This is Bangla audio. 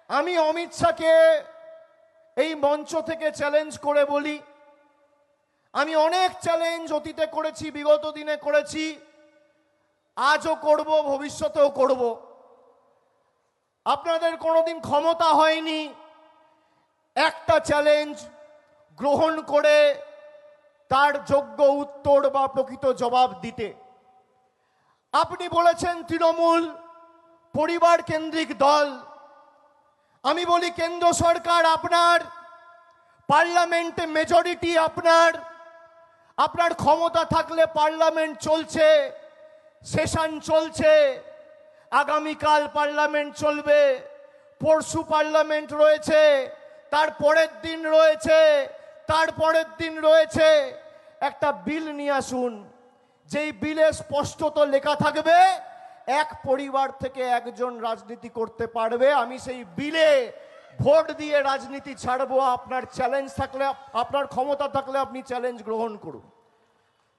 আমি অমিত শাহকে এই মঞ্চ থেকে চ্যালেঞ্জ করে বলি, আমি অনেক চ্যালেঞ্জ অতীতে করেছি, বিগত দিনে করেছি, আজও করব, ভবিষ্যতেও করব। আপনাদের কোনোদিন ক্ষমতা হয়নি একটা চ্যালেঞ্জ গ্রহণ করে তার যোগ্য উত্তর বা প্রকৃত জবাব দিতে। আপনি বলেছেন তৃণমূল পরিবার কেন্দ্রিক দল। আমি বলি কেন্দ্র সরকার আপনার, পার্লামেন্টে মেজরিটি আপনার ক্ষমতা থাকলে পার্লামেন্ট চলছে, সেশন চলছে, আগামীকাল পার্লামেন্ট চলবে, পরশু পার্লামেন্ট রয়েছে, তার পরের দিন রয়েছে, তার পরের দিন রয়েছে। একটা বিল নিয়ে আসুন, যেই বিলে স্পষ্টত লেখা থাকবে এক পরিবার থেকে একজন রাজনীতি করতে পারবে। আমি সেই বিলে ভোট দিয়ে রাজনীতি ছাড়বো। আপনার চ্যালেঞ্জ থাকলে, আপনার ক্ষমতা থাকলে আপনি চ্যালেঞ্জ গ্রহণ করুন।